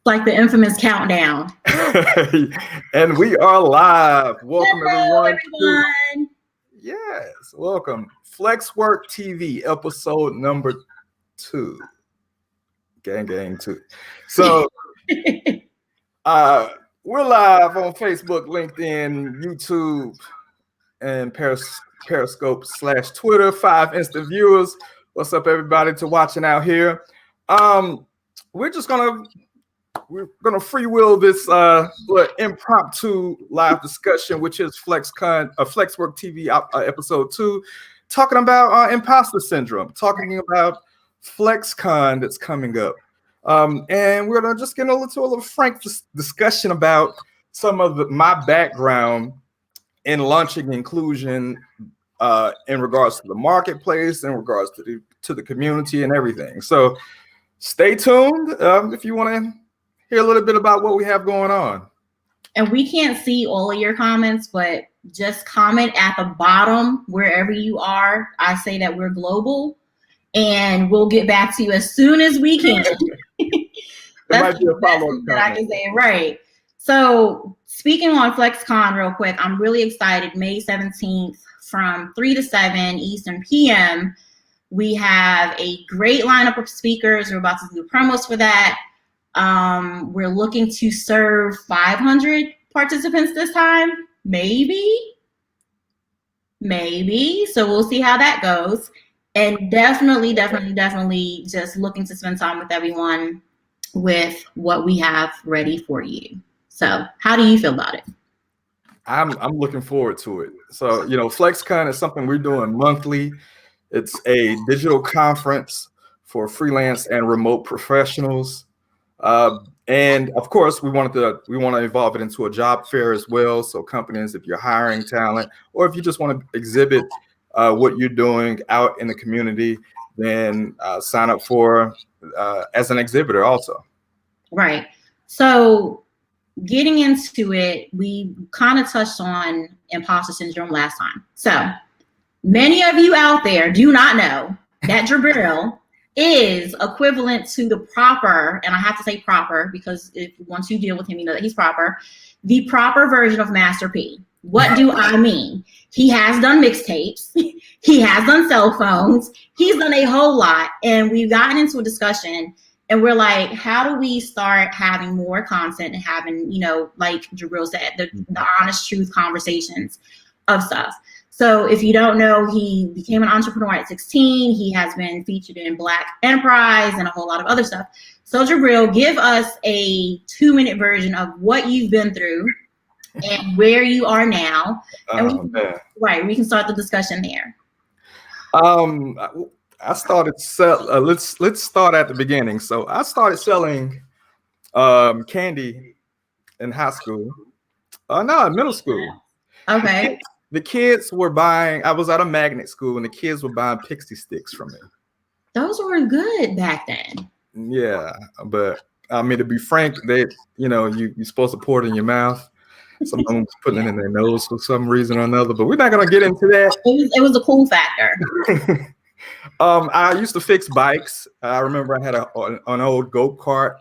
Like the infamous countdown. And we are live. Welcome, Hello, everyone. Yes, welcome. FlexworkTV, episode number 2. Gang 2. So we're live on Facebook, LinkedIn, YouTube, and Periscope / Twitter. 5 instant viewers. What's up, everybody, to watching out here? We're gonna freewheel this impromptu live discussion, which is FlexworkTV episode 2, talking about Imposter Syndrome, talking about FlexCon that's coming up, and we're gonna just get into a little frank discussion about some of my background in launching inclusion in regards to the marketplace, in regards to the community and everything. So stay tuned if you want to hear a little bit about what we have going on. And we can't see all of your comments, but just comment at the bottom wherever you are. I say that we're global, and we'll get back to you as soon as we can. That's the best that I can say, right? So speaking on FlexCon real quick, I'm really excited. May 17th from 3 to 7 Eastern PM. We have a great lineup of speakers. We're about to do promos for that. We're looking to serve 500 participants this time, maybe. So we'll see how that goes. And definitely just looking to spend time with everyone with what we have ready for you. So how do you feel about it? I'm looking forward to it. So, FlexCon is something we're doing monthly. It's a digital conference for freelance and remote professionals. And of course, we want to evolve it into a job fair as well. So companies, if you're hiring talent, or if you just want to exhibit what you're doing out in the community, then sign up for as an exhibitor also. Right. So getting into it, we kind of touched on imposter syndrome last time. So many of you out there do not know that Jabril is equivalent to the proper, and I have to say proper because once you deal with him, you know that he's proper, the proper version of Master P. What do I mean? He has done mixtapes. He has done cell phones. He's done a whole lot. And we've gotten into a discussion and we're like, how do we start having more content and having, like Jabril said, the honest truth conversations of stuff. So if you don't know, he became an entrepreneur at 16. He has been featured in Black Enterprise and a whole lot of other stuff. So Jabril, give us a 2-minute version of what you've been through and where you are now. And we can start the discussion there. I started let's start at the beginning. So I started selling candy in high school. In middle school. Okay. The kids were buying, I was at a magnet school, and the kids were buying pixie sticks from me. Those were good back then. Yeah, but I mean, to be frank, you're supposed to pour it in your mouth. Someone was putting it in their nose for some reason or another, but we're not going to get into that. It was a cool factor. I used to fix bikes. I remember I had an old go-kart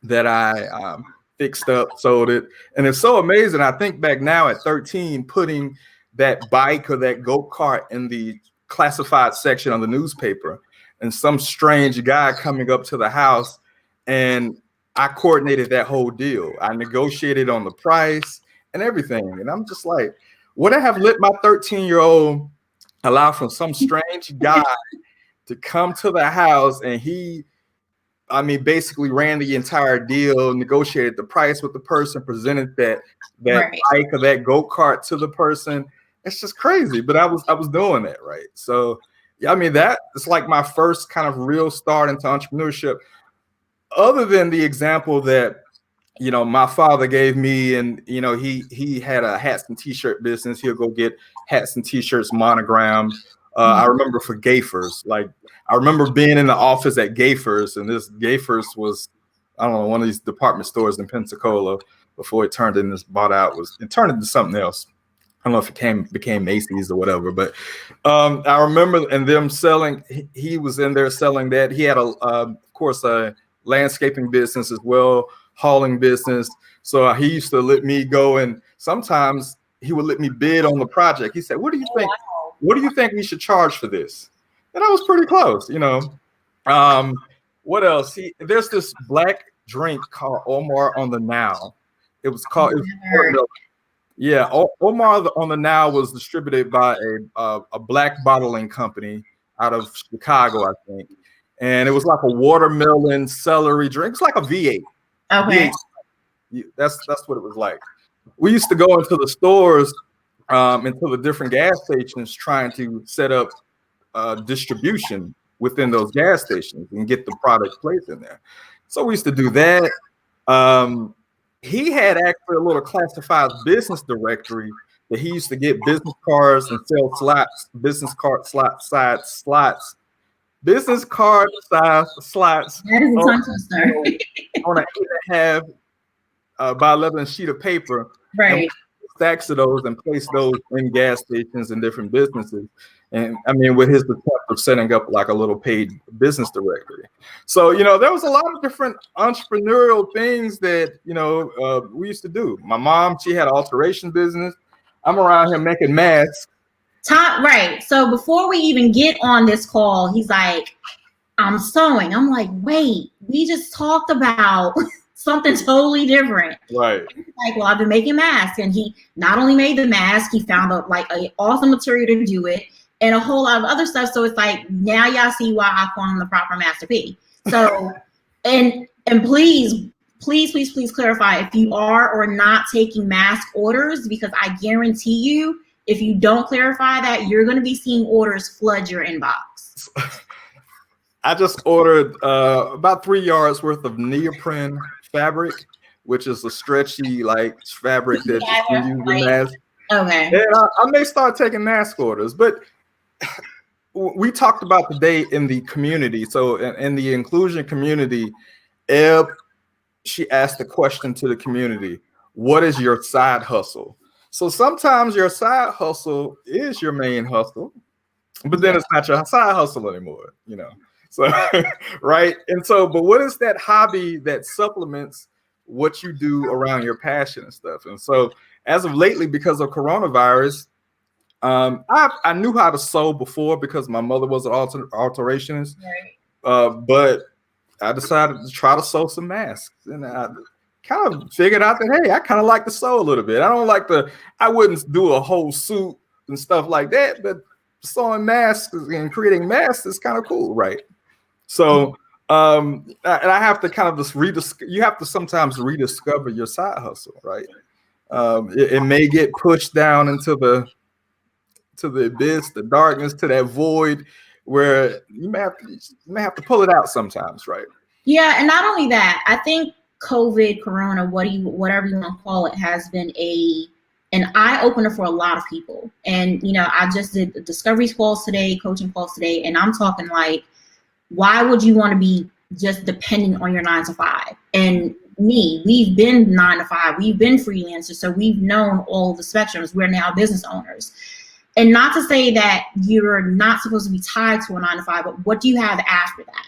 that I fixed up, sold it. And it's so amazing. I think back now at 13, putting that bike or that go-kart in the classified section on the newspaper, and some strange guy coming up to the house, and I coordinated that whole deal. I negotiated on the price and everything. And I'm just like, would I have let my 13-year-old allow for some strange guy to come to the house, and he basically ran the entire deal, negotiated the price with the person, presented that right. Bike or that go-kart to the person. It's just crazy, but I was doing that, right? So, yeah, that is like my first kind of real start into entrepreneurship. Other than the example that, my father gave me, and, he had a hats and t-shirt business. He'll go get hats and t-shirts monogrammed. I remember for Gafers, I remember being in the office at Gafers, and this Gafers was, I don't know, one of these department stores in Pensacola before it turned into something else. I don't know if it became Macy's or whatever, but I remember and them selling. He was in there selling that. He had of course, a landscaping business as well, hauling business. So he used to let me go, and sometimes he would let me bid on the project. He said, "What do you think? Wow. What do you think we should charge for this?" And I was pretty close, you know. What else? There's this black drink called Omar on the Now. It was watermelon. Yeah, Omar on the Now was distributed by a black bottling company out of Chicago, I think, and it was like a watermelon celery drink. It's like a V8. Okay. V8. That's what it was like. We used to go into the stores, into the different gas stations, trying to set up distribution within those gas stations and get the product placed in there. So we used to do that. He had actually a little classified business directory that he used to get business cards and sell slots, business card size slots. Business card size slots. That is a tongue twister. On an 8.5 by 11 sheet of paper. Right. Stacks of those and place those in gas stations and different businesses. And I mean, with his attempt of setting up like a little paid business directory. So, you know, there was a lot of different entrepreneurial things that, you know, we used to do. My mom, she had an alteration business. I'm around here making masks. Right. So before we even get on this call, he's like, I'm sewing. I'm like, wait, we just talked about something totally different. Right. Like, well, I've been making masks. And he not only made the mask, he found an awesome material to do it and a whole lot of other stuff. So it's like, now y'all see why I call him the proper Master P. So, and please clarify if you are or not taking mask orders, because I guarantee you, if you don't clarify that, you're going to be seeing orders flood your inbox. I just ordered about 3 yards worth of neoprene fabric, which is a stretchy like fabric that you use in masks. Okay. And I may start taking mask orders, but we talked about today in the community. So in the inclusion community, Eb, she asked the question to the community, what is your side hustle? So sometimes your side hustle is your main hustle, but then it's not your side hustle anymore, you know? So, right. And so, but what is that hobby that supplements what you do around your passion and stuff? And so as of lately, because of coronavirus, I knew how to sew before because my mother was an alterationist, right. But I decided to try to sew some masks, and I kind of figured out that, hey, I kind of like to sew a little bit. I wouldn't do a whole suit and stuff like that, but sewing masks and creating masks is kind of cool, right? So, and I have to kind of just you have to sometimes rediscover your side hustle, right? It may get pushed down into the abyss, the darkness, to that void where you may have to pull it out sometimes, right? Yeah, and not only that, I think COVID, Corona, whatever you want to call it, has been an eye opener for a lot of people. And you know, I just did discovery calls today, coaching calls today, and I'm talking like, why would you want to be just dependent on your 9 to 5? And we've been 9 to 5, we've been freelancers, so we've known all the spectrums. We're now business owners. And not to say that you're not supposed to be tied to a 9 to 5, but what do you have after that?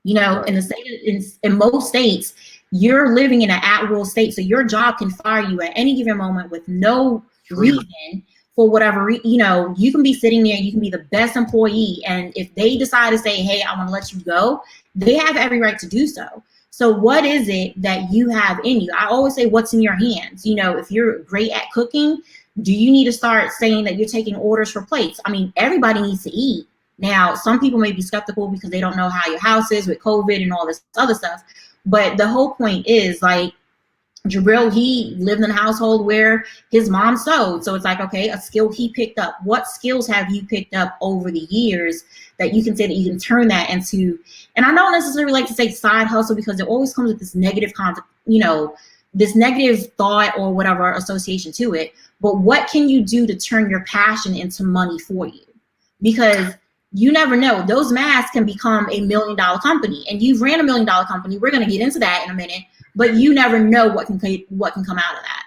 You know, right. in most states, you're living in an at-will state, so your job can fire you at any given moment with no reason for whatever you know. You can be sitting there, you can be the best employee, and if they decide to say, hey, I want to let you go, they have every right to do so. So what is it that you have in you? I always say, what's in your hands? You know, if you're great at cooking, do you need to start saying that you're taking orders for plates? I mean, everybody needs to eat. Now, some people may be skeptical because they don't know how your house is with COVID and all this other stuff. But the whole point is, like, Jabril, he lived in a household where his mom sewed. So it's like, okay, a skill he picked up. What skills have you picked up over the years that you can say that you can turn that into? And I don't necessarily like to say side hustle because it always comes with this negative this negative thought or whatever association to it. But what can you do to turn your passion into money for you? Because you never know. Those masks can become $1 million company, and you've ran $1 million company. We're going to get into that in a minute, but you never know what can come out of that.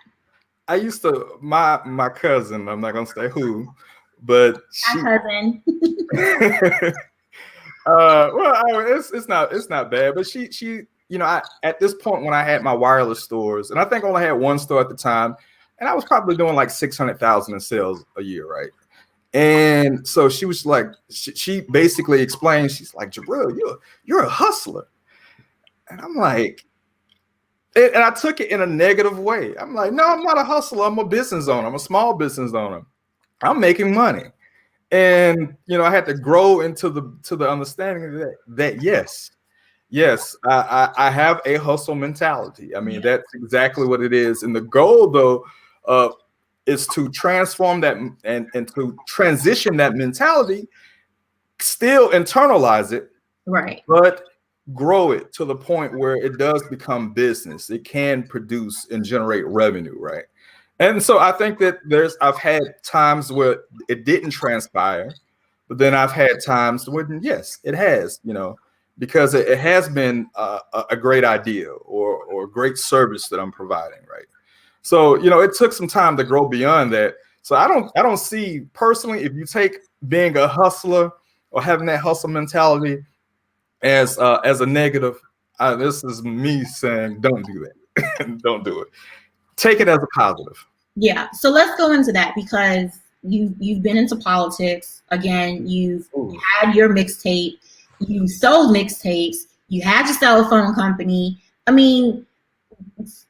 I used to, my cousin, I'm not going to say who, but my cousin. It's not bad, but she at this point when I had my wireless stores, and I think I only had one store at the time, and I was probably doing like 600,000 in sales a year, right? And so she was like, she basically explained, she's like, Jabril, you're a hustler, and I'm like, and I took it in a negative way. I'm like, no, I'm not a hustler. I'm a business owner. I'm a small business owner. I'm making money. And I had to grow into the understanding that yes, I have a hustle mentality. I mean, that's exactly what it is. And the goal, though, is to transform that and to transition that mentality, still internalize it, right? But grow it to the point where it does become business. It can produce and generate revenue, right? And so I think that I've had times where it didn't transpire, but then I've had times when, yes, it has, because it has been a great idea or a great service that I'm providing, right? So, it took some time to grow beyond that. So I don't see personally, if you take being a hustler or having that hustle mentality as a negative, this is me saying, don't do that. Don't do it. Take it as a positive. Yeah. So let's go into that, because you've been into politics. Again, you've had your mixtape, you sold mixtapes, you had your cell phone company. I mean,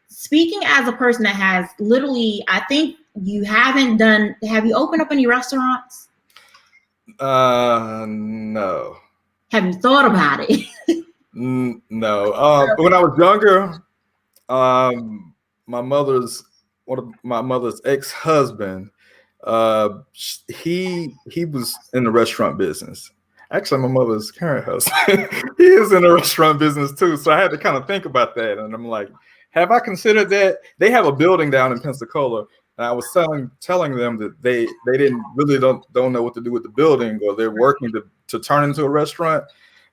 speaking as a person that has literally, I think have you opened up any restaurants? No. Have you thought about it? No. When I was younger, one of my mother's ex-husband, he was in the restaurant business. Actually, my mother's current husband, he is in the restaurant business too. So I had to kind of think about that. And I'm like, have I considered that? They have a building down in Pensacola. And I was telling them that they don't know what to do with the building, or they're working to turn into a restaurant.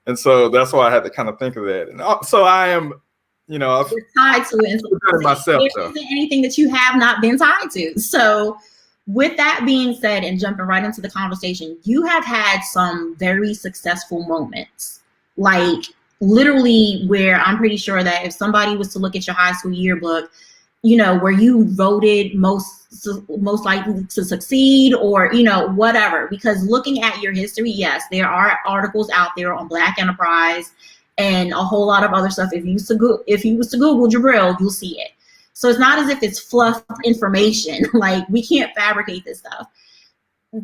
And so that's why I had to kind of think of that. And so I am, You're tied to it. And myself, there isn't anything that you have not been tied to. So with that being said, and jumping right into the conversation, you have had some very successful moments, like literally where I'm pretty sure that if somebody was to look at your high school yearbook, where you voted most likely to succeed, or, whatever, because looking at your history, yes, there are articles out there on Black Enterprise and a whole lot of other stuff. If you was to Google Jabril, you'll see it. So it's not as if it's fluff information. Like, we can't fabricate this stuff.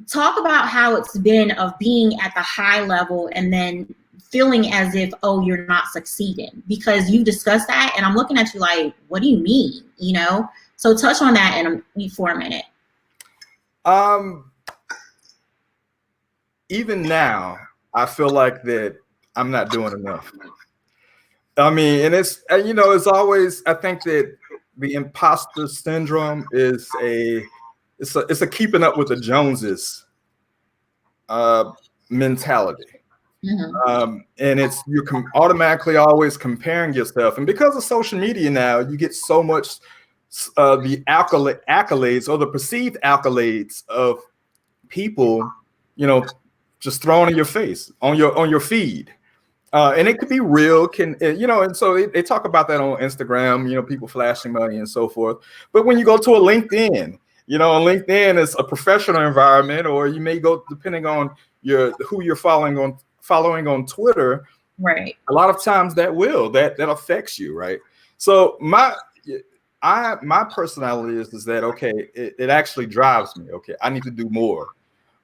Talk about how it's been of being at the high level and then feeling as if, oh, you're not succeeding, because you've discussed that. And I'm looking at you like, what do you mean? So touch on that for a minute. Even now, I feel like that I'm not doing enough. I mean, and it's always, I think that the imposter syndrome is it's a keeping up with the Joneses mentality. Mm-hmm. And you're automatically always comparing yourself. And because of social media now, you get so much the accolades or the perceived accolades of people, just thrown in your face on your feed. And it could be real, and so they talk about that on Instagram, people flashing money and so forth. But when you go to a LinkedIn, LinkedIn is a professional environment, or you may go, depending on who you're following on Twitter, right? A lot of times that affects you, right? So my personality is that, okay, it actually drives me. Okay, I need to do more.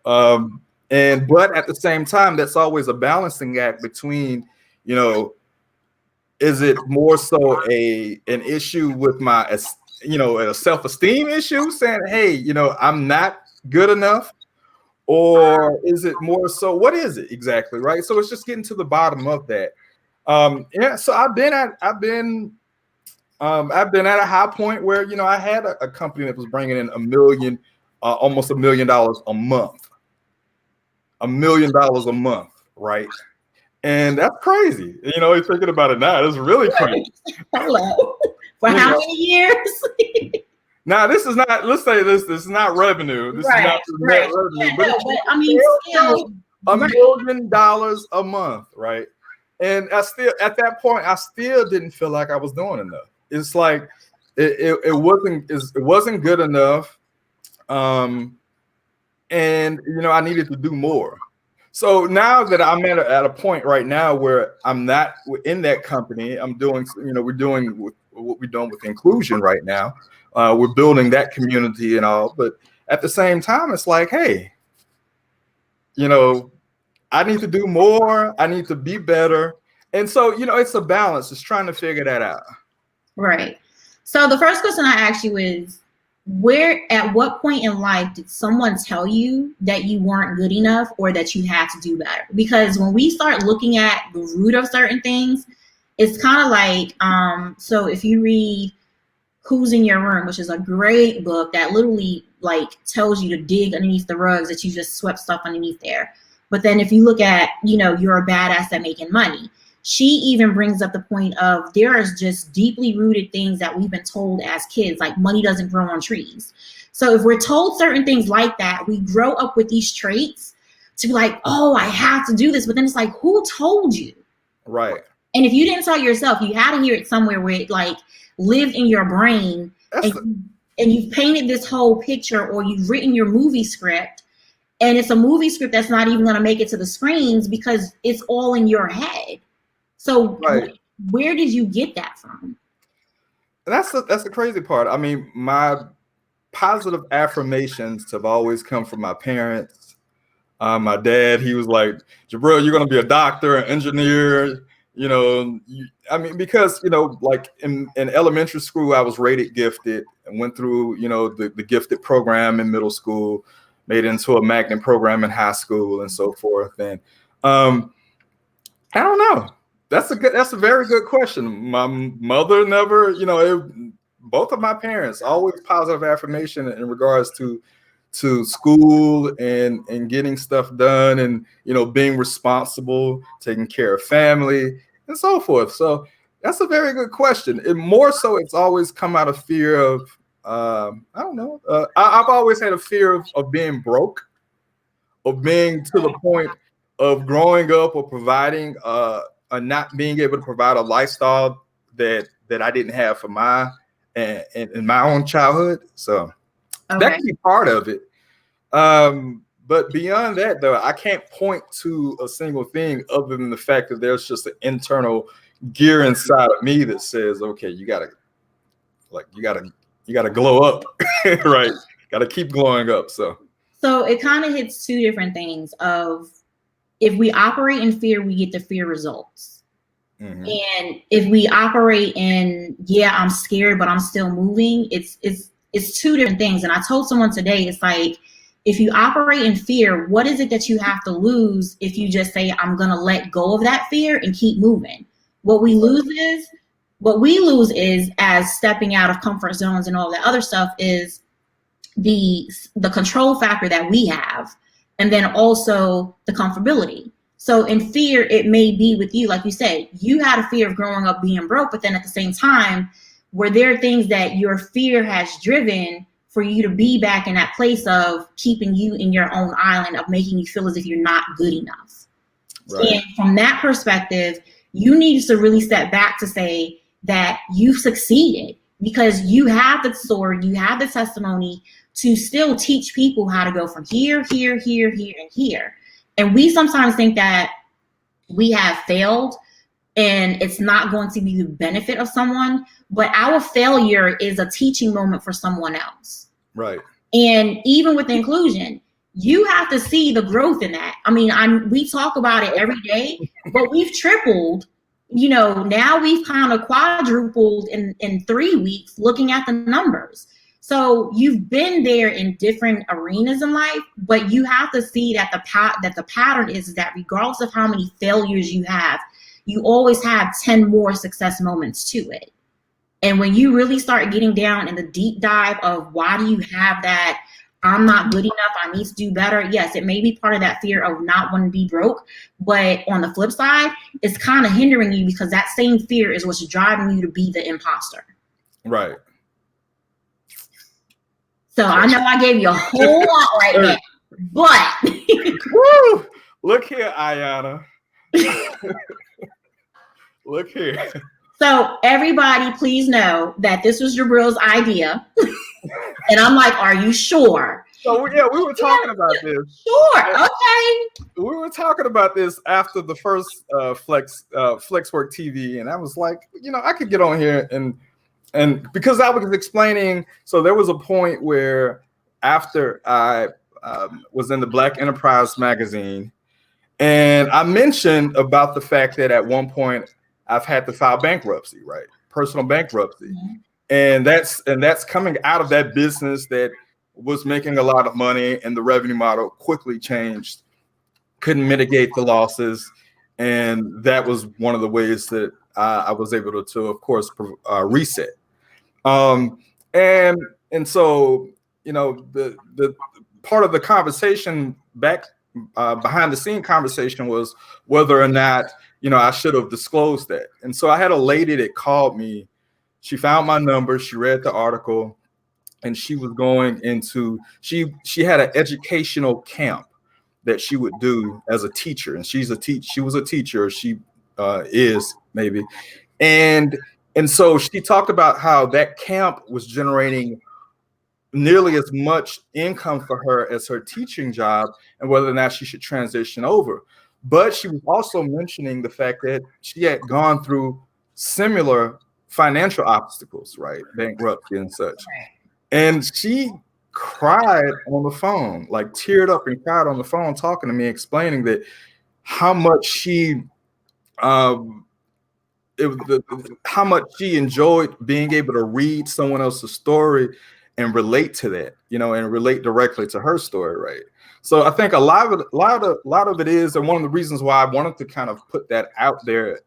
But at the same time, that's always a balancing act between, is it more so an issue with my, a self-esteem issue, saying, hey, I'm not good enough, or is it more so, what is it exactly, right? So it's just getting to the bottom of that. So I've been at a high point where, I had a company that was bringing in almost $1 million a month. $1 million a month, right? And that's crazy. You're thinking about it now. It's really crazy. Hello. For how many years? Now, this is not, let's say this is not revenue. This is not net revenue. Yeah, but I mean, still, $1 million a month, right? And I still, at that point, I still didn't feel like I was doing enough. It's like it wasn't good enough, and I needed to do more. So now that I'm at a point right now where I'm not in that company, I'm doing, we're doing what we're doing with Incluzion right now. We're building that community and all, but at the same time, it's like, hey, I need to do more. I need to be better. And so, it's a balance. It's trying to figure that out. Right. So the first question I asked you is, at what point in life did someone tell you that you weren't good enough or that you had to do better? Because when we start looking at the root of certain things, it's kind of like, so if you read Who's in Your Room, which is a great book that literally like tells you to dig underneath the rugs that you just swept stuff underneath there. But then if you look at, You're a Badass at Making Money, she even brings up the point of there is just deeply rooted things that we've been told as kids, like money doesn't grow on trees. So if we're told certain things like that, we grow up with these traits to be like, oh, I have to do this. But then it's like, who told you? Right. And if you didn't tell yourself, you had to hear it somewhere where it like lived in your brain and you've painted this whole picture, or you've written your movie script, and it's a movie script that's not even going to make it to the screens because it's all in your head. So where did you get that from? That's the crazy part. I mean, my positive affirmations have always come from my parents. My dad, he was like, Jabril, you're going to be a doctor, an engineer. Because, like in elementary school, I was rated gifted and went through, the gifted program in middle school, made it into a magnet program in high school and so forth. And I don't know. That's a very good question. My mother never, both of my parents, always positive affirmation in regards to school and getting stuff done and, being responsible, taking care of family and so forth. So that's a very good question. And more so, it's always come out of fear of, I don't know. I've always had a fear of being broke, of being to the point of growing up or providing, not being able to provide a lifestyle that I didn't have for in my own childhood. So that can be part of it. But beyond that, though, I can't point to a single thing other than the fact that there's just an internal gear inside of me that says, okay, you gotta glow up, right? Gotta keep glowing up. So it kind of hits two different things of, if we operate in fear, we get the fear results. Mm-hmm. And if we operate in, I'm scared, but I'm still moving, it's two different things. And I told someone today, it's like, if you operate in fear, what is it that you have to lose if you just say, I'm going to let go of that fear and keep moving? What we lose is, as stepping out of comfort zones and all that other stuff, is the control factor that we have. And then also the comfortability. So in fear, it may be with you, like you said, you had a fear of growing up being broke, but then at the same time, were there things that your fear has driven for you to be back in that place of keeping you in your own island, of making you feel as if you're not good enough? Right. And from that perspective, you need to really step back to say that you've succeeded because you have the story, you have the testimony to still teach people how to go from here, here, here, here, and here. And we sometimes think that we have failed and it's not going to be the benefit of someone, but our failure is a teaching moment for someone else. Right. And even with inclusion, you have to see the growth in that. I mean, we talk about it every day, but we've tripled, now we've kind of quadrupled in 3 weeks looking at the numbers. So you've been there in different arenas in life, but you have to see that the pattern is that regardless of how many failures you have, you always have 10 more success moments to it. And when you really start getting down in the deep dive of why do you have that, I'm not good enough, I need to do better. Yes, it may be part of that fear of not wanting to be broke, but on the flip side, it's kind of hindering you because that same fear is what's driving you to be the imposter. Right. So I know I gave you a whole lot right now, but woo, Look here, Ayana. Look here. So everybody, please know that this was Jabril's idea. And I'm like, are you sure? So yeah, we were talking about this. Sure. Okay. We were talking about this after the first FlexworkTv, and I was like, I could get on here and because I was explaining. So there was a point where after I was in the Black Enterprise magazine, and I mentioned about the fact that at one point I've had to file bankruptcy, right? Personal bankruptcy. Mm-hmm. And that's coming out of that business that was making a lot of money, and the revenue model quickly changed, couldn't mitigate the losses. And that was one of the ways that I was able to of course, reset. And so, the part of the conversation behind the scene conversation was whether or not, I should have disclosed that. And so I had a lady that called me. She found my number, she read the article, and she was going into, she had an educational camp that she would do as a teacher. And she was a teacher, she is maybe. And so she talked about how that camp was generating nearly as much income for her as her teaching job, and whether or not she should transition over. But she was also mentioning the fact that she had gone through similar financial obstacles, right? Bankruptcy and such. And she cried on the phone, like teared up and cried on the phone, talking to me, explaining that how much she how much she enjoyed being able to read someone else's story and relate to that, and relate directly to her story, right? So I think a lot of it is, and one of the reasons why I wanted to kind of put that out there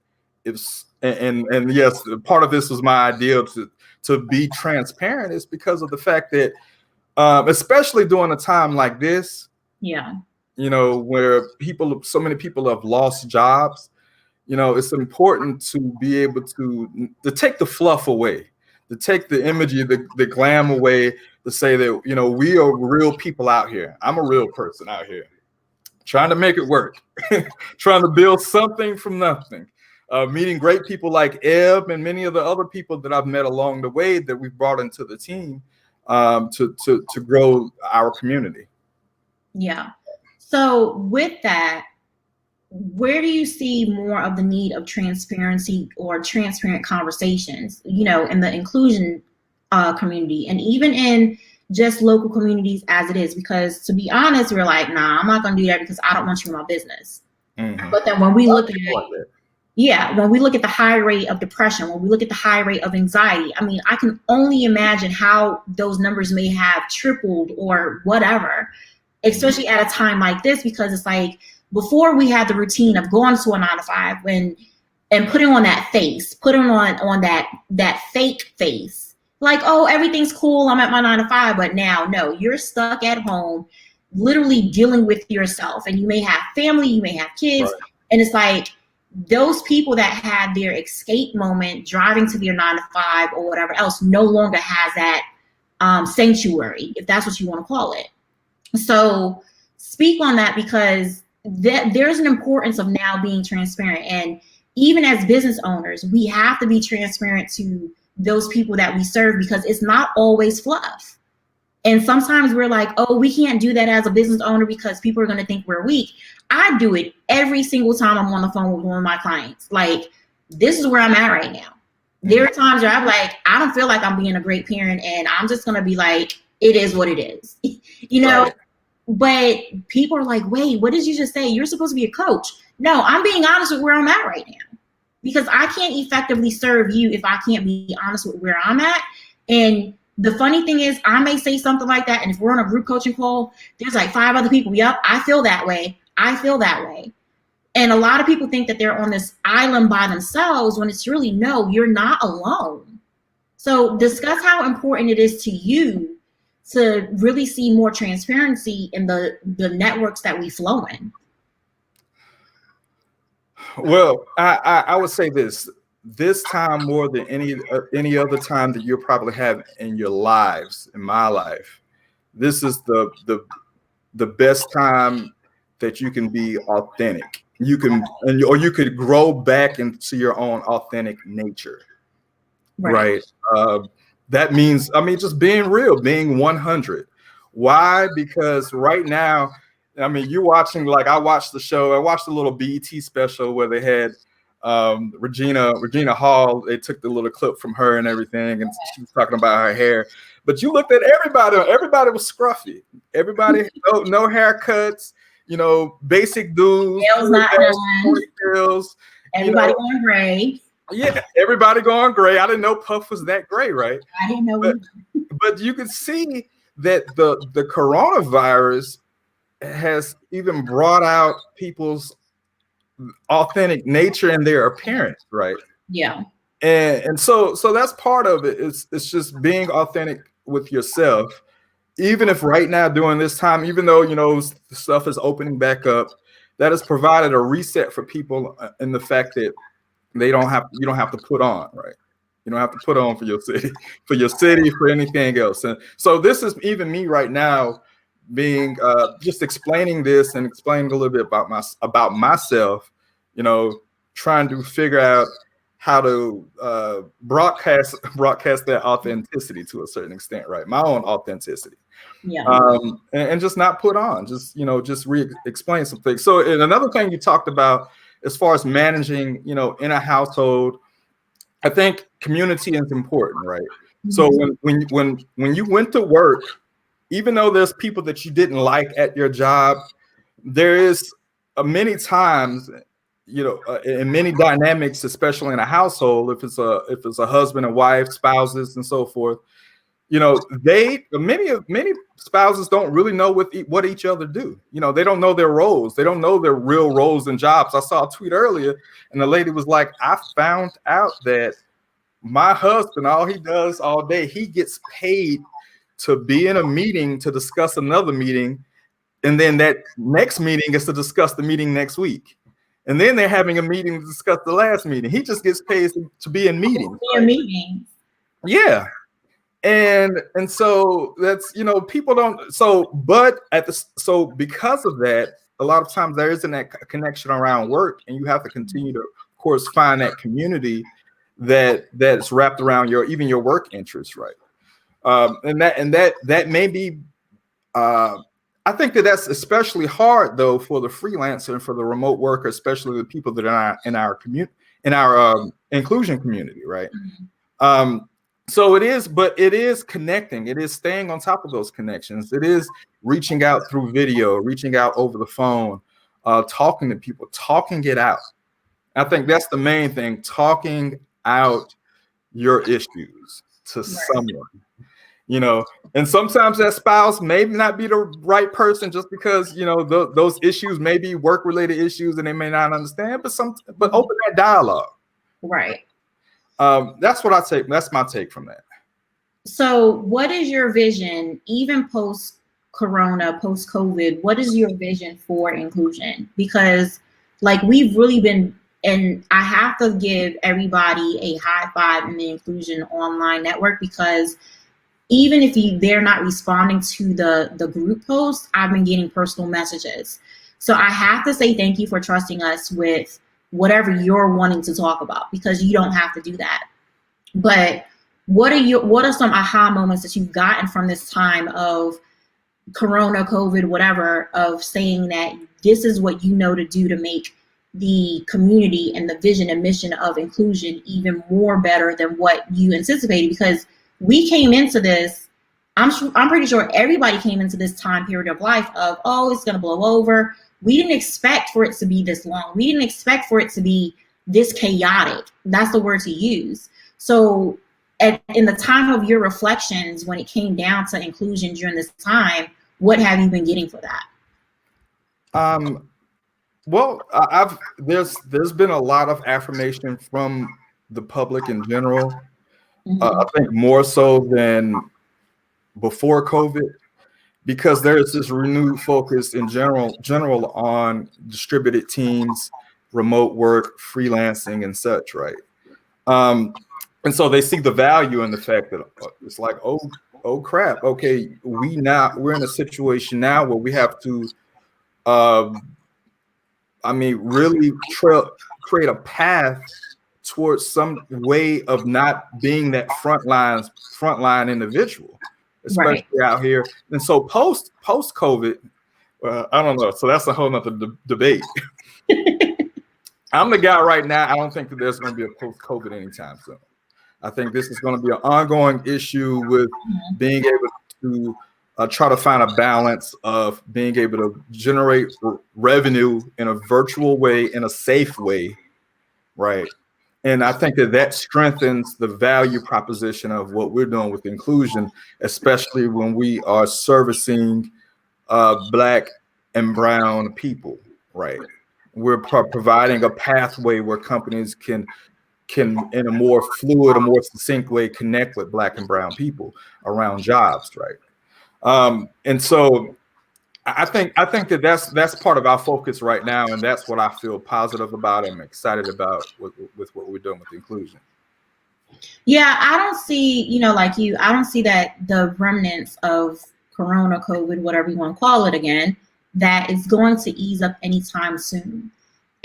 is, and yes, part of this was my idea to be transparent, is because of the fact that, especially during a time like this, where so many people have lost jobs, it's important to be able to take the fluff away, to take the imagery, the glam away, to say that, we are real people out here. I'm a real person out here trying to make it work, trying to build something from nothing, meeting great people like Eb and many of the other people that I've met along the way that we've brought into the team to grow our community. Yeah. So with that, where do you see more of the need of transparency or transparent conversations, in the inclusion community, and even in just local communities as it is? Because to be honest, we're like, nah, I'm not going to do that because I don't want you in my business. Mm-hmm. But then when we look at when we look at the high rate of depression, when we look at the high rate of anxiety, I mean, I can only imagine how those numbers may have tripled or whatever, especially at a time like this, because it's like, before we had the routine of going to a 9-to-5 and putting on that face, putting on that fake face, like, oh, everything's cool, I'm at my 9-to-5. But now, no, you're stuck at home, literally dealing with yourself, and you may have family, you may have kids, right. And it's like those people that had their escape moment driving to their 9-to-5 or whatever else no longer has that sanctuary, if that's what you want to call it. So speak on that, because there's an importance of now being transparent. And even as business owners, we have to be transparent to those people that we serve, because it's not always fluff. And sometimes we're like, oh, we can't do that as a business owner because people are going to think we're weak. I do it every single time I'm on the phone with one of my clients. Like, this is where I'm at right now. There are times where I'm like, I don't feel like I'm being a great parent, and I'm just going to be like, it is what it is, Right. But people are like, wait, what did you just say? You're supposed to be a coach. No, I'm being honest with where I'm at right now, because I can't effectively serve you if I can't be honest with where I'm at. And the funny thing is, I may say something like that, and if we're on a group coaching call, there's like 5 other people. Yep, I feel that way. I feel that way. And a lot of people think that they're on this island by themselves, when it's really, no, you're not alone. So discuss how important it is to you to really see more transparency in the networks that we flow in. Well, I would say this time more than any other time that you'll probably have in your lives, in my life, this is the best time that you can be authentic. You can, or you could grow back into your own authentic nature, right? That means, I mean, just being real, being 100. Why? Because right now, I mean, you're watching, like I watched the show, I watched the little BET special where they had Regina Hall. They took the little clip from her and everything, and she was talking about her hair. But you looked at everybody was scruffy. Everybody, no haircuts, you know, basic dudes. Ponytails. Everybody going gray. Yeah, everybody going gray. I didn't know Puff was that gray, right? I didn't know. But you could see that the coronavirus has even brought out people's authentic nature and their appearance, right? Yeah. And so that's part of it. It's just being authentic with yourself, even if right now during this time, even though, you know, the stuff is opening back up, that has provided a reset for people in the fact that you don't have to put on, right? You don't have to put on for your city, for anything else. And so this is even me right now being just explaining this and explaining a little bit about myself, you know, trying to figure out how to broadcast that authenticity to a certain extent, right? My own authenticity. Yeah. And just not put on, just, you know, just explain some things. So, and another thing you talked about as far as managing, you know, in a household, I think community is important, right? Mm-hmm. So when you went to work, even though there's people that you didn't like at your job, there is many times, you know, in many dynamics, especially in a household, if it's a husband and wife, spouses, and so forth, you know, many spouses don't really know what each other do. You know, they don't know their roles. They don't know their real roles and jobs. I saw a tweet earlier, and the lady was like, I found out that my husband, all he does all day, he gets paid to be in a meeting to discuss another meeting. And then that next meeting is to discuss the meeting next week. And then they're having a meeting to discuss the last meeting. He just gets paid to be in meetings. Yeah. And so that's, you know, people don't, so because of that, a lot of times there isn't that connection around work, and you have to continue to, of course, find that community that's wrapped around even your work interests, right? And that may be, I think that's especially hard though for the freelancer and for the remote worker, especially the people that are in our community, in our inclusion community, right? Mm-hmm. So it is connecting. It is staying on top of those connections. It is reaching out through video, reaching out over the phone, talking to people, talking it out. I think that's the main thing, talking out your issues to someone, you know, and sometimes that spouse may not be the right person just because, you know, those issues may be work-related issues and they may not understand, but open that dialogue. Right. That's what I take. That's my take from that. So what is your vision, even post-corona, post-COVID, what is your vision for inclusion? Because like we've really been, and I have to give everybody a high five in the Inclusion Online Network, because even if they're not responding to the group post, I've been getting personal messages. So I have to say thank you for trusting us with whatever you're wanting to talk about, because you don't have to do that. But what are some aha moments that you've gotten from this time of Corona, COVID, whatever, of saying that this is what you know to do to make the community and the vision and mission of inclusion even more better than what you anticipated? Because we came into this, I'm pretty sure everybody came into this time period of life of, oh, it's going to blow over. We didn't expect for it to be this long. We didn't expect for it to be this chaotic. That's the word to use. So in the time of your reflections, when it came down to inclusion during this time, what have you been getting for that? Well, there's been a lot of affirmation from the public in general. Mm-hmm. I think more so than before COVID, because there is this renewed focus in general on distributed teams, remote work, freelancing, and such, right? And so they see the value in the fact that it's like, oh crap, okay, we're in a situation now where we have to really create a path towards some way of not being that frontline individual, especially out here. And so post COVID, I don't know. So that's a whole nother debate. I'm the guy right now. I don't think that there's going to be a post COVID anytime soon. I think this is going to be an ongoing issue with being able to try to find a balance of being able to generate revenue in a virtual way, in a safe way, right? And I think that strengthens the value proposition of what we're doing with inclusion, especially when we are servicing Black and brown people, right? We're providing a pathway where companies can in a more fluid, a more succinct way connect with Black and brown people around jobs, right? And so I think that that's part of our focus right now, and that's what I feel positive about and excited about with what we're doing with inclusion. Yeah, I don't see, like you, I don't see that the remnants of Corona, COVID, whatever you want to call it again, that is going to ease up anytime soon.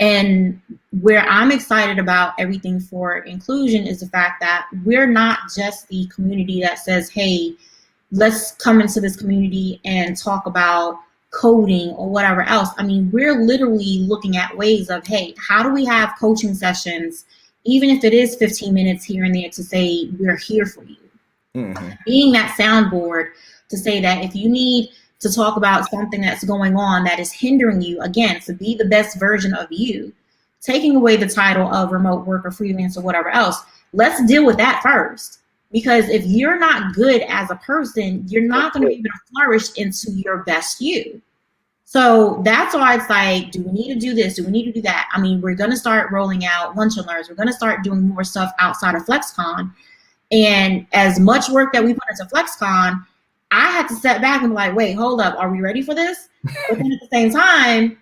And where I'm excited about everything for inclusion is the fact that we're not just the community that says, hey, let's come into this community and talk about coding or whatever else. I mean, we're literally looking at ways of, hey, how do we have coaching sessions, even if it is 15 minutes here and there, to say we're here for you. Mm-hmm. Being that soundboard to say that if you need to talk about something that's going on that is hindering you, again, to be the best version of you, taking away the title of remote work or freelance or whatever else, let's deal with that first. Because if you're not good as a person, you're not going to be able to flourish into your best you. So that's why it's like, do we need to do this? Do we need to do that? I mean, we're going to start rolling out lunch and learns. We're going to start doing more stuff outside of FlexCon. And as much work that we put into FlexCon, I had to step back and be like, wait, hold up. Are we ready for this? But then at the same time,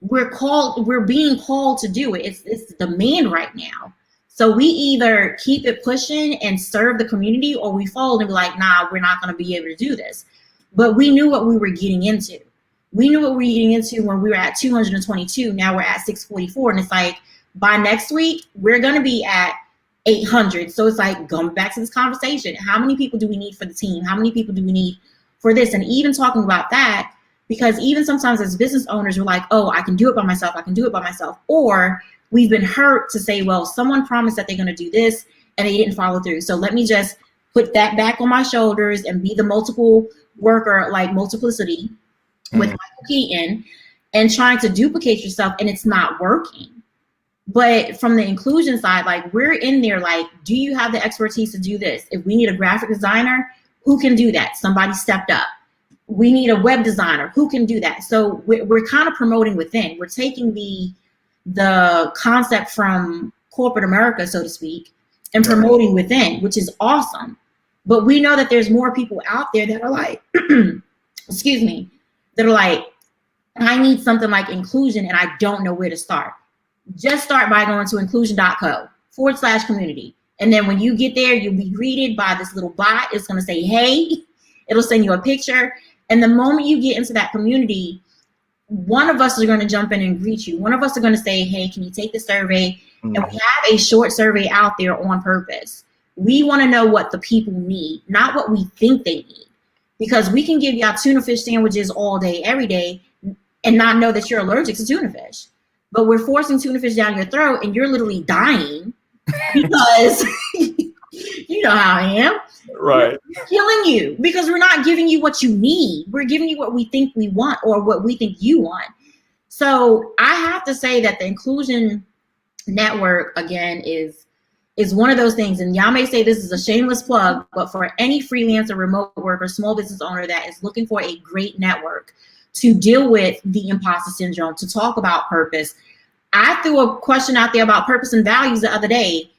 we're being called to do it. It's the demand right now. So we either keep it pushing and serve the community, or we fold and be like, nah, we're not going to be able to do this. But we knew what we were getting into. We knew what we were getting into when we were at 222. Now we're at 644. And it's like, by next week, we're going to be at 800. So it's like, going back to this conversation, how many people do we need for the team? How many people do we need for this? And even talking about that, because even sometimes as business owners, we're like, oh, I can do it by myself. I can do it by myself. Or we've been hurt to say, well, someone promised that they're going to do this and they didn't follow through. So let me just put that back on my shoulders and be the multiple worker, like multiplicity with Michael Keaton, and trying to duplicate yourself, and it's not working. But from the inclusion side, like, we're in there like, do you have the expertise to do this? If we need a graphic designer, who can do that? Somebody stepped up. We need a web designer. Who can do that? So we're kind of promoting within. We're taking the concept from corporate America, so to speak, and promoting within, which is awesome. But we know that there's more people out there that are like, excuse me, that are like, I need something like inclusion and I don't know where to start. Just start by going to inclusion.co/community. And then when you get there, you'll be greeted by this little bot. It's going to say, hey, it'll send you a picture. And the moment you get into that community, one of us is going to jump in and greet you. One of us are going to say, hey, can you take the survey? And we have a short survey out there on purpose. We want to know what the people need, not what we think they need. Because we can give y'all tuna fish sandwiches all day, every day, and not know that you're allergic to tuna fish. But we're forcing tuna fish down your throat and you're literally dying because you know how I am. Right. We're killing you because we're not giving you what you need. We're giving you what we think we want or what we think you want. So I have to say that the Inclusion Network, again, is one of those things. And y'all may say this is a shameless plug, but for any freelancer, remote worker, small business owner that is looking for a great network to deal with the imposter syndrome, to talk about purpose. I threw a question out there about purpose and values the other day,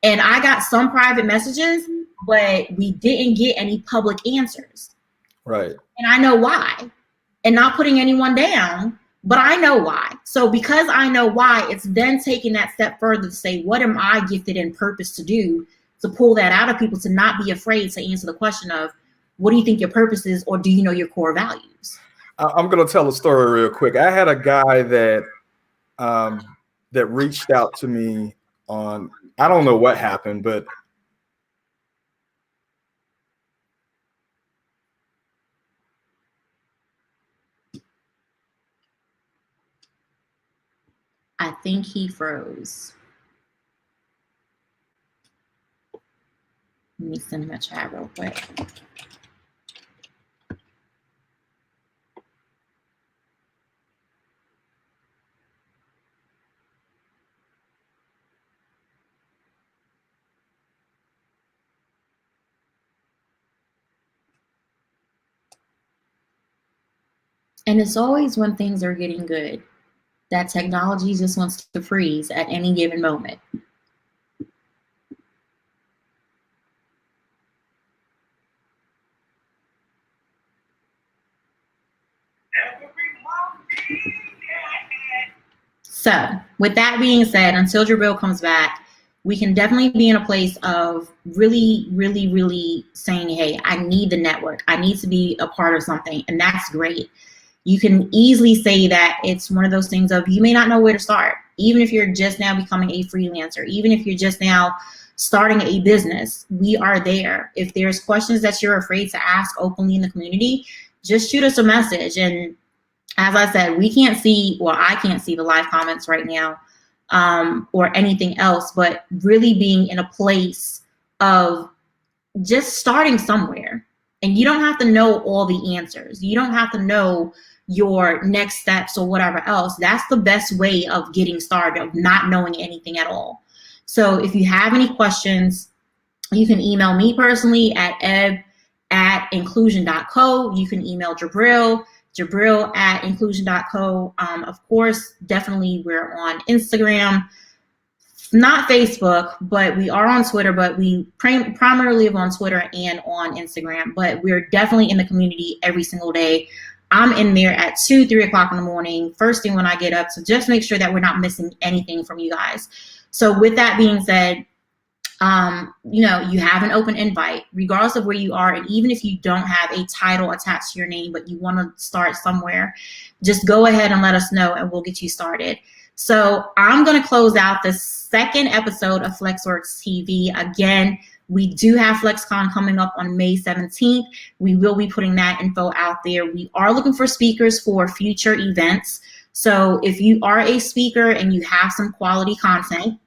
and I got some private messages, but we didn't get any public answers. Right. And I know why. And not putting anyone down, but I know why. So because I know why, it's then taking that step further to say, what am I gifted in purpose to do, to pull that out of people, to not be afraid to answer the question of, what do you think your purpose is, or do you know your core values? I'm gonna tell a story real quick. I had a guy that that reached out to me on, I don't know what happened, but I think he froze. Let me send him a chat real quick. And it's always when things are getting good that technology just wants to freeze at any given moment. So with that being said, until Jabril comes back, we can definitely be in a place of really, really, really saying, hey, I need the network. I need to be a part of something. And that's great. You can easily say that it's one of those things of you may not know where to start. Even if you're just now becoming a freelancer, even if you're just now starting a business, we are there. If there's questions that you're afraid to ask openly in the community, just shoot us a message. And as I said, we can't see, well, I can't see the live comments right now or anything else, but really being in a place of just starting somewhere. And you don't have to know all the answers. You don't have to know your next steps or whatever else. That's the best way of getting started, of not knowing anything at all. So if you have any questions, you can email me personally at eb@incluzion.co. You can email Jabril at incluzion.co. Of course, definitely we're on Instagram, not Facebook, but we are on Twitter, but we primarily live on Twitter and on Instagram, but we're definitely in the community every single day. I'm in there at 2, 3 o'clock in the morning, first thing when I get up. So just make sure that we're not missing anything from you guys. So with that being said, you know, you have an open invite regardless of where you are. And even if you don't have a title attached to your name, but you want to start somewhere, just go ahead and let us know and we'll get you started. So I'm going to close out the second episode of FlexworksTv. Again, we do have FlexCon coming up on May 17th. We will be putting that info out there. We are looking for speakers for future events. So if you are a speaker and you have some quality content,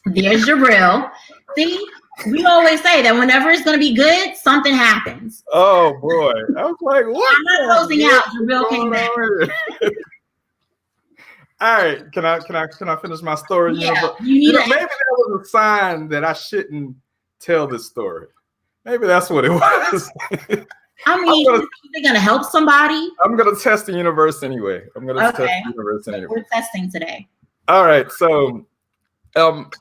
there's Jabril. See, we always say that whenever it's going to be good, something happens. Oh boy, I was like, what? I'm not closing out. Jabril came back. All right, can I finish my story? Yeah, you need maybe that was a sign that I shouldn't tell this story. Maybe that's what it was. I mean, are they going to help somebody? I'm going to test the universe anyway. Test the universe anyway. We're testing today. All right, so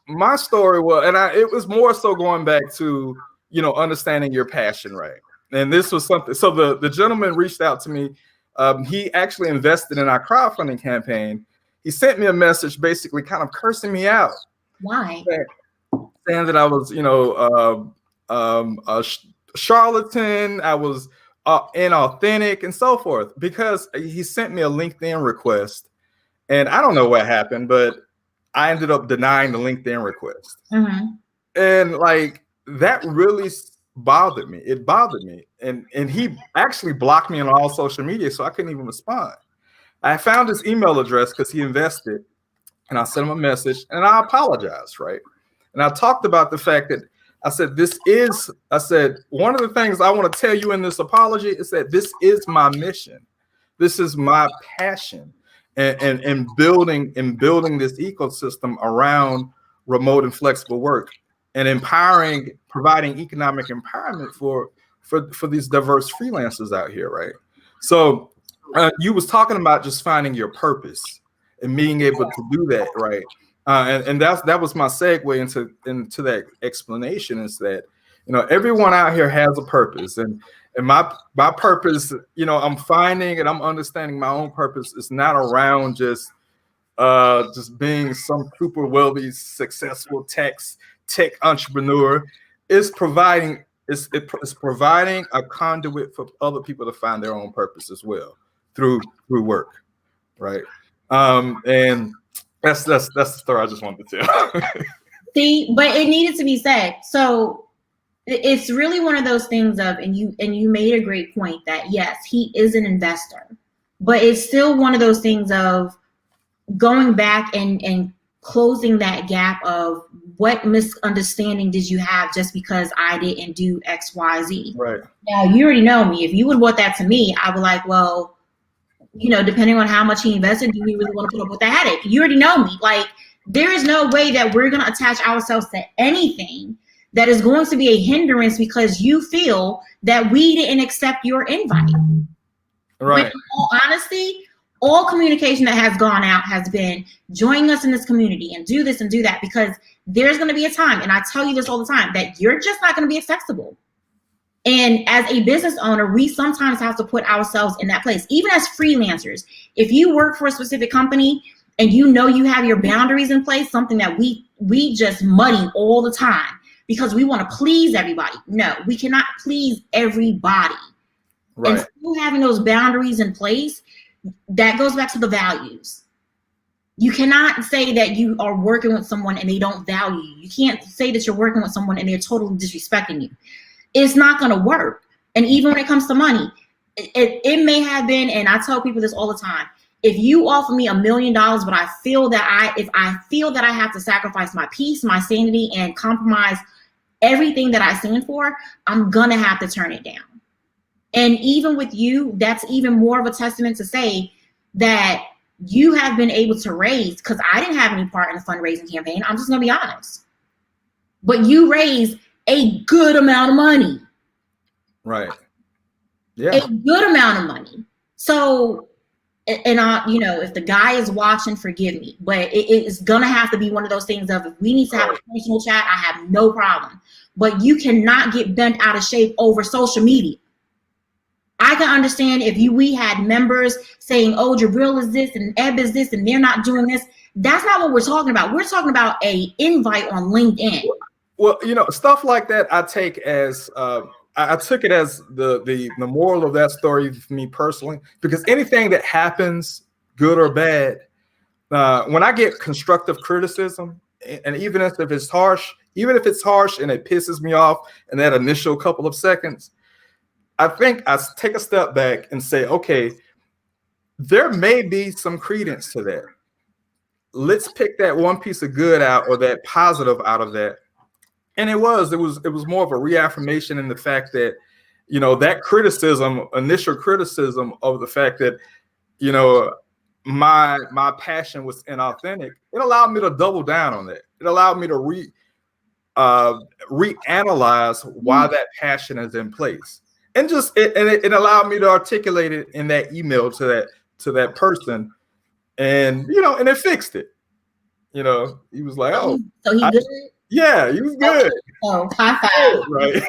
my story was, and it was more so going back to, you know, understanding your passion, right? And this was something. So the gentleman reached out to me. He actually invested in our crowdfunding campaign. He sent me a message, basically kind of cursing me out. Why? Saying that I was, you know, a charlatan. I was inauthentic and so forth. Because he sent me a LinkedIn request, and I don't know what happened, but I ended up denying the LinkedIn request. Mm-hmm. And like, that really bothered me. It bothered me. And he actually blocked me on all social media, so I couldn't even respond. I found his email address because he invested, and I sent him a message and I apologized, right? And I talked about the fact that I said, one of the things I want to tell you in this apology is that this is my mission. This is my passion. And building this ecosystem around remote and flexible work, and providing economic empowerment for these diverse freelancers out here, right? So you was talking about just finding your purpose and being able to do that, right? And that was my segue into that explanation, is that, you know, everyone out here has a purpose, and my purpose, you know, I'm finding and I'm understanding my own purpose is not around just being some super wealthy, successful tech entrepreneur. It's providing a conduit for other people to find their own purpose as well. through work, right? And that's the story I just wanted to tell. See, but it needed to be said. So it's really one of those things of, and you made a great point that yes, he is an investor, but it's still one of those things of going back and closing that gap of what misunderstanding did you have just because I didn't do X, Y, Z. Right. Now, you already know me. If you would want that to me, I would like, well, you know, depending on how much he invested, do we really want to put up with the headache? You already know me. Like, there is no way that we're going to attach ourselves to anything that is going to be a hindrance because you feel that we didn't accept your invite. Right. But in all honesty, all communication that has gone out has been join us in this community and do this and do that, because there's going to be a time, and I tell you this all the time, that you're just not going to be accessible. And as a business owner, we sometimes have to put ourselves in that place, even as freelancers. If you work for a specific company and you know you have your boundaries in place, something that we just muddy all the time because we want to please everybody. No, we cannot please everybody. Right. And still having those boundaries in place, that goes back to the values. You cannot say that you are working with someone and they don't value you. You can't say that you're working with someone and they're totally disrespecting you. It's not going to work. And even when it comes to money, it may have been, and I tell people this all the time, if you offer me $1 million, but I feel that if I feel that I have to sacrifice my peace, my sanity, and compromise everything that I stand for, I'm going to have to turn it down. And even with you, that's even more of a testament to say that you have been able to raise, because I didn't have any part in the fundraising campaign. I'm just going to be honest. But you raised a good amount of money. Right. Yeah. A good amount of money. So, and you know, if the guy is watching, forgive me, but it's going to have to be one of those things of, if we need to have a personal chat, I have no problem. But you cannot get bent out of shape over social media. I can understand if we had members saying, oh, Jabril is this and Eb is this and they're not doing this. That's not what we're talking about. We're talking about a invite on LinkedIn. Well, you know, stuff like that I take as I took it as the moral of that story for me personally, because anything that happens, good or bad, when I get constructive criticism, and even if it's harsh and it pisses me off in that initial couple of seconds, I think I take a step back and say, okay, there may be some credence to that. Let's pick that one piece of good out, or that positive out of that. And it was more of a reaffirmation in the fact that, you know, that initial criticism of the fact that, you know, my passion was inauthentic. It allowed me to double down on that. It allowed me to reanalyze why that passion is in place. And it allowed me to articulate it in that email to that person, and you know, and it fixed it. You know, he was like, "Oh, so he good." Yeah, he was good. Oh, high five! Right,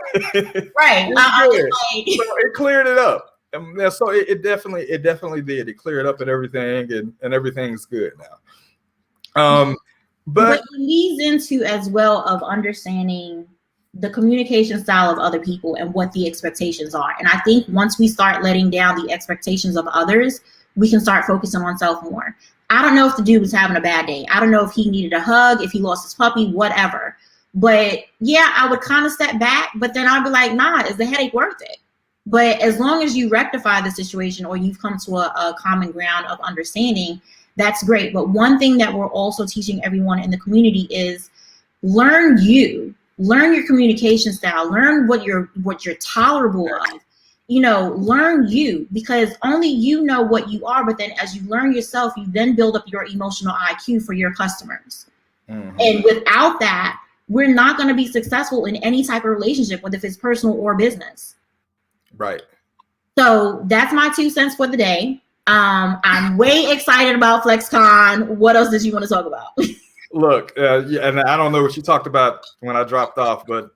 right. So it cleared it up, and so it definitely did. It cleared up and everything, and everything's good now. But it leads into as well of understanding the communication style of other people and what the expectations are. And I think once we start letting down the expectations of others, we can start focusing on self more. I don't know if the dude was having a bad day. I don't know if he needed a hug, if he lost his puppy, whatever. But yeah, I would kind of step back, but then I'd be like, nah, is the headache worth it? But as long as you rectify the situation, or you've come to a common ground of understanding, that's great. But one thing that we're also teaching everyone in the community is learn your communication style, learn what you're tolerable of, you know, learn you, because only you know what you are. But then as you learn yourself, you then build up your emotional IQ for your customers. Mm-hmm. And without that, we're not going to be successful in any type of relationship, whether it's personal or business. Right. So that's my 2 cents for the day. I'm way excited about FlexCon. What else did you want to talk about? Look, yeah, and I don't know what you talked about when I dropped off, but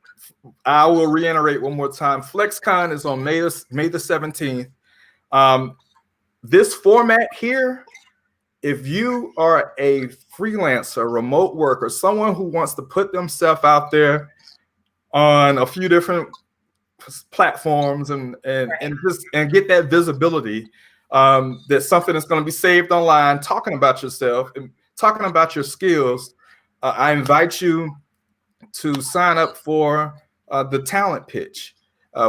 I will reiterate one more time. FlexCon is on May the 17th. This format here, if you are a freelancer, remote worker, someone who wants to put themselves out there on a few different platforms and get that visibility, That's something that's going to be saved online, talking about yourself and talking about your skills. I invite you to sign up for the talent pitch.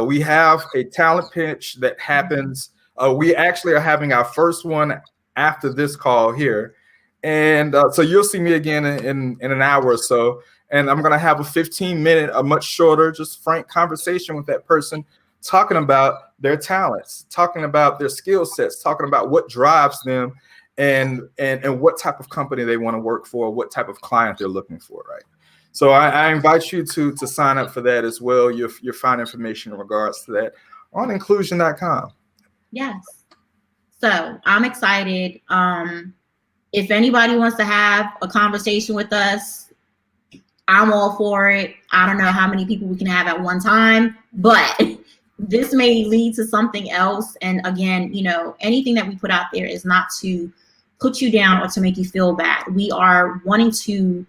We have a talent pitch that happens. We actually are having our first one after this call here. And so you'll see me again in an hour or so. And I'm going to have a 15-minute, a much shorter, just frank conversation with that person, talking about their talents, talking about their skill sets, talking about what drives them and what type of company they want to work for, what type of client they're looking for, right? So I invite you to sign up for that as well. You'll find information in regards to that on inclusion.com. Yes. So I'm excited. If anybody wants to have a conversation with us, I'm all for it. I don't know how many people we can have at one time, but this may lead to something else. And again, you know, anything that we put out there is not to put you down or to make you feel bad. We are wanting to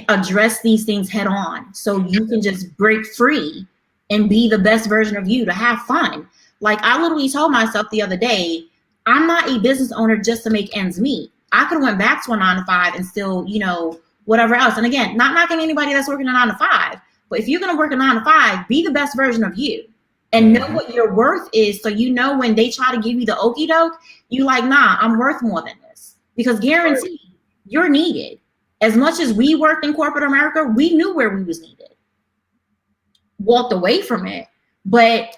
address these things head on so you can just break free and be the best version of you, to have fun. Like, I literally told myself the other day, I'm not a business owner just to make ends meet. I could have went back to a 9-to-5 and still, you know, whatever else. And again, not knocking anybody that's working a 9-to-5, but if you're going to work a 9-to-5, be the best version of you and know what your worth is. So, you know, when they try to give you the okie doke, you like, nah, I'm worth more than this, because guaranteed you're needed. As much as we worked in corporate America, we knew where we was needed. Walked away from it, but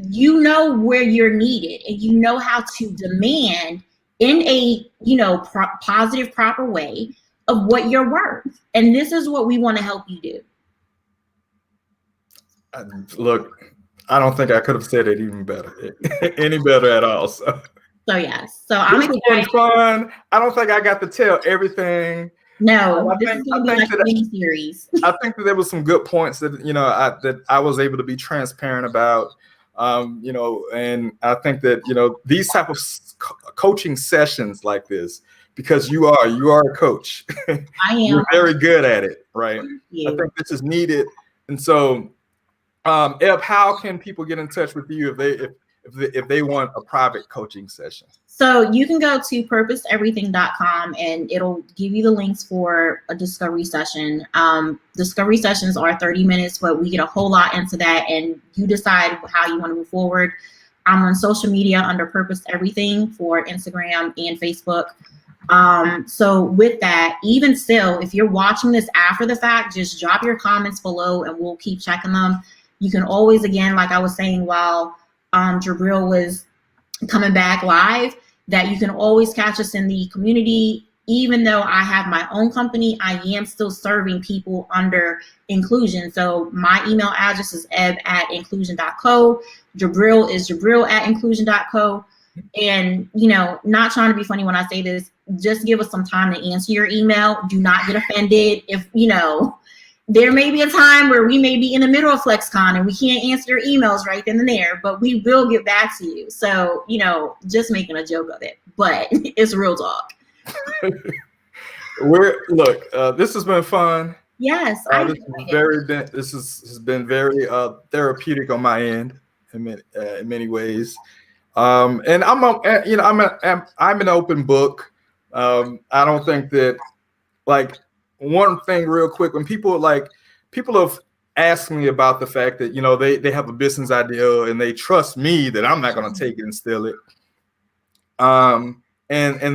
you know where you're needed, and you know how to demand in a, you know, positive, proper way of what you're worth. And this is what we want to help you do. Look, I don't think I could have said it even better, any better at all. So yes, so I'm excited. Fun. I don't think I got to tell everything. No, this is going to be like a mini series. I think that there was some good points that, you know, that I was able to be transparent about, you know, and I think that, you know, these type of coaching sessions like this, because you are a coach. I am. You're very good at it, right? I think this is needed. And so, Eb, how can people get in touch with you if they want a private coaching session? So you can go to purposeeverything.com and it'll give you the links for a discovery session. Discovery sessions are 30 minutes, but we get a whole lot into that, and you decide how you want to move forward. I'm on social media under Purpose Everything for Instagram and Facebook. So with that, even still, if you're watching this after the fact, just drop your comments below and we'll keep checking them. You can always, again, like I was saying while Jabril was coming back live, that you can always catch us in the community. Even though I have my own company, I am still serving people under Inclusion. So my email address is eb@inclusion.co. Jabril is jabril@inclusion.co. And, you know, not trying to be funny when I say this, just give us some time to answer your email. Do not get offended if, you know, there may be a time where we may be in the middle of FlexCon and we can't answer your emails right then and there, but we will get back to you. So, you know, just making a joke of it, but it's real talk. This has been fun. Yes, this has been very therapeutic on my end in many ways. And I'm an open book. I don't think that, like, one thing real quick, when people have asked me about the fact that, you know, they have a business idea and they trust me that I'm not going to take it and steal it. And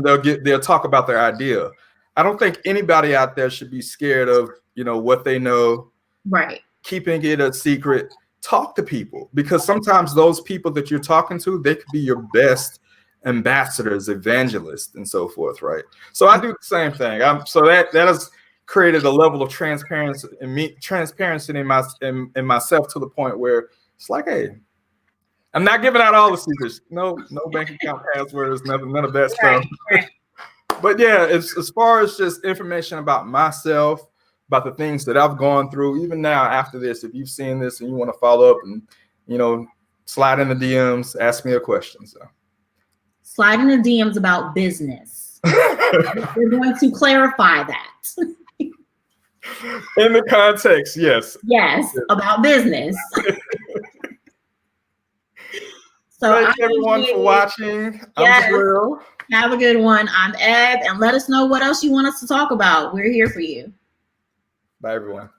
they'll talk about their idea. I don't think anybody out there should be scared of, you know, what they know, right? Keeping it a secret. Talk to people, because sometimes those people that you're talking to, they could be your best ambassadors, evangelists, and so forth, right? So I do the same thing. So that has created a level of transparency in myself, to the point where it's like, hey, I'm not giving out all the secrets. No bank account passwords, none of that stuff. Right. But yeah, it's as far as just information about myself, about the things that I've gone through. Even now, after this, if you've seen this and you want to follow up and, you know, slide in the DMs, ask me a question. So slide in the DMs about business. We're going to clarify that. In the context, yes. Yes, about business. So Thanks everyone for watching. I'm Jabril. Have a good one. I'm Ed, and let us know what else you want us to talk about. We're here for you. Bye, everyone.